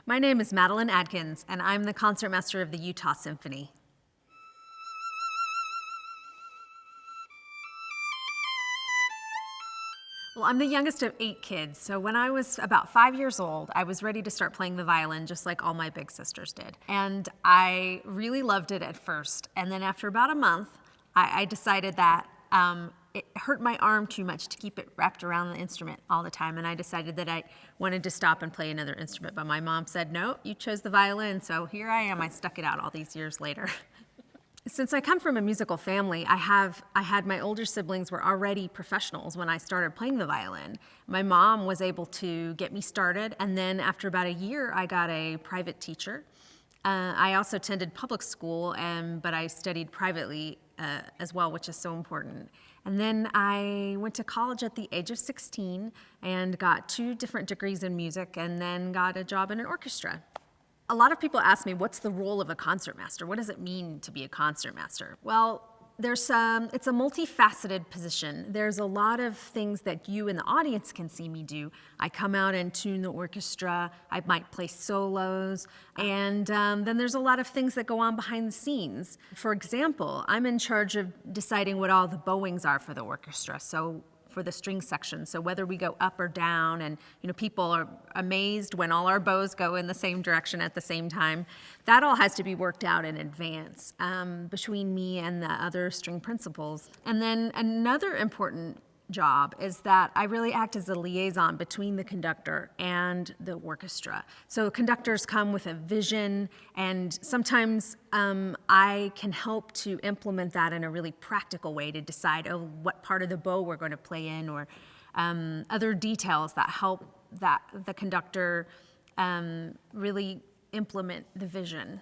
My name is Madeline Adkins, and I'm the concertmaster of the Utah Symphony. Well, I'm the youngest of 8 kids, so when I was about 5 years old, I was ready to start playing the violin just like all my big sisters did. And I really loved it at first, and then after about a month, I decided that it hurt my arm too much to keep it wrapped around the instrument all the time, and I decided that I wanted to stop and play another instrument, but my mom said, no, you chose the violin, so here I am. I stuck it out all these years later. Since I come from a musical family, I had my older siblings were already professionals when I started playing the violin. My mom was able to get me started, and then after about a year, I got a private teacher. I also attended public school, but I studied privately as well, which is so important. And then I went to college at the age of 16 and got 2 different degrees in music, and then got a job in an orchestra. A lot of people ask me, what's the role of a concertmaster? What does it mean to be a concertmaster? Well, it's a multifaceted position. There's a lot of things that you in the audience can see me do. I come out and tune the orchestra. I might play solos. And then there's a lot of things that go on behind the scenes. For example, I'm in charge of deciding what all the bowings are for the orchestra. So for the string section, so whether we go up or down, and people are amazed when all our bows go in the same direction at the same time. That all has to be worked out in advance between me and the other string principals. And then another important job is that I really act as a liaison between the conductor and the orchestra. So conductors come with a vision, and sometimes I can help to implement that in a really practical way to decide what part of the bow we're going to play in, or other details that help that the conductor really implement the vision.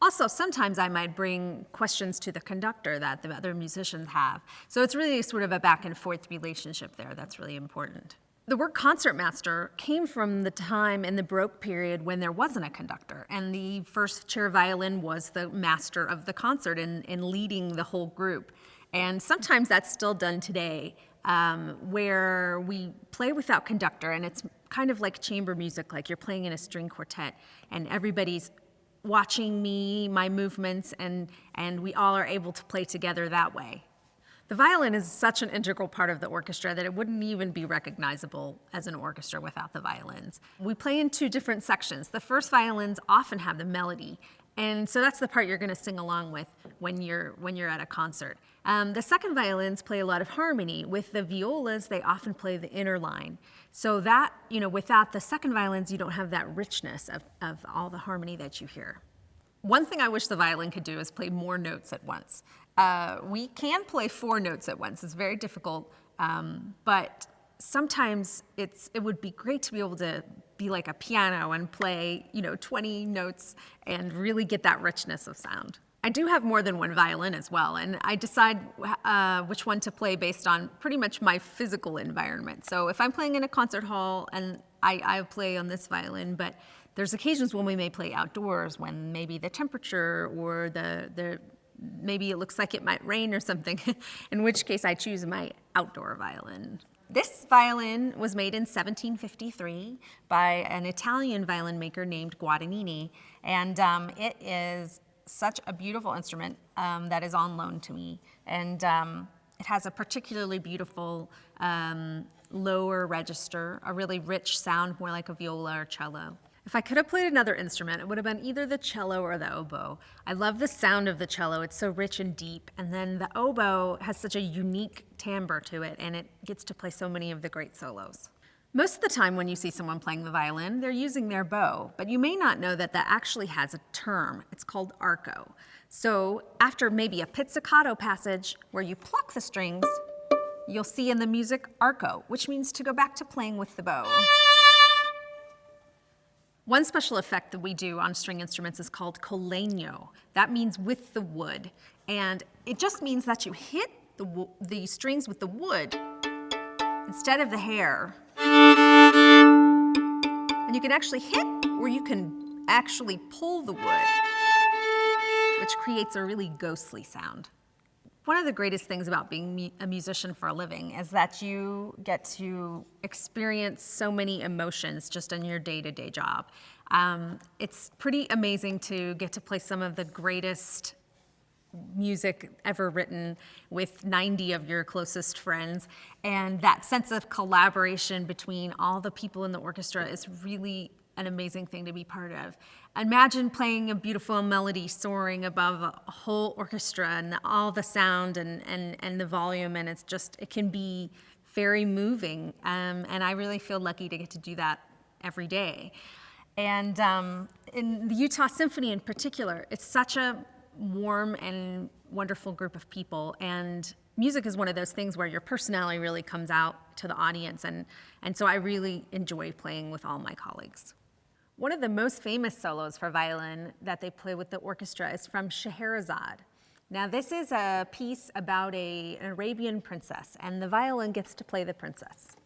Also, sometimes I might bring questions to the conductor that the other musicians have. So it's really sort of a back and forth relationship there that's really important. The word concertmaster came from the time in the Baroque period when there wasn't a conductor, and the first chair violin was the master of the concert in leading the whole group. And sometimes that's still done today, where we play without conductor, and it's kind of like chamber music, like you're playing in a string quartet, and everybody's watching me, my movements, and we all are able to play together that way. The violin is such an integral part of the orchestra that it wouldn't even be recognizable as an orchestra without the violins. We play in 2 different sections. The first violins often have the melody, and so that's the part you're going to sing along with when you're at a concert. The second violins play a lot of harmony. With the violas, they often play the inner line. So that, without the second violins, you don't have that richness of all the harmony that you hear. One thing I wish the violin could do is play more notes at once. We can play 4 notes at once. It's very difficult, but sometimes it would be great to be able to be like a piano and play, 20 notes and really get that richness of sound. I do have more than one violin as well, and I decide which one to play based on pretty much my physical environment. So if I'm playing in a concert hall, and I play on this violin, but there's occasions when we may play outdoors when maybe the temperature or maybe it looks like it might rain or something, in which case I choose my outdoor violin. This violin was made in 1753 by an Italian violin maker named Guadagnini, and it is such a beautiful instrument that is on loan to me. And it has a particularly beautiful lower register, a really rich sound, more like a viola or cello. If I could have played another instrument, it would have been either the cello or the oboe. I love the sound of the cello. It's so rich and deep. And then the oboe has such a unique timbre to it, and it gets to play so many of the great solos. Most of the time when you see someone playing the violin, they're using their bow, but you may not know that actually has a term. It's called arco. So after maybe a pizzicato passage where you pluck the strings, you'll see in the music arco, which means to go back to playing with the bow. One special effect that we do on string instruments is called collegno. That means with the wood, and it just means that you hit the strings with the wood instead of the hair. And you can actually hit, or you can actually pull the wood, which creates a really ghostly sound. One of the greatest things about being a musician for a living is that you get to experience so many emotions just in your day-to-day job. It's pretty amazing to get to play some of the greatest music ever written with 90 of your closest friends, and that sense of collaboration between all the people in the orchestra is really an amazing thing to be part of. Imagine playing a beautiful melody soaring above a whole orchestra and all the sound and the volume, and it can be very moving, and I really feel lucky to get to do that every day. And in the Utah Symphony in particular, it's such a warm and wonderful group of people, and music is one of those things where your personality really comes out to the audience, and so I really enjoy playing with all my colleagues. One of the most famous solos for violin that they play with the orchestra is from Scheherazade. Now this is a piece about an Arabian princess, and the violin gets to play the princess.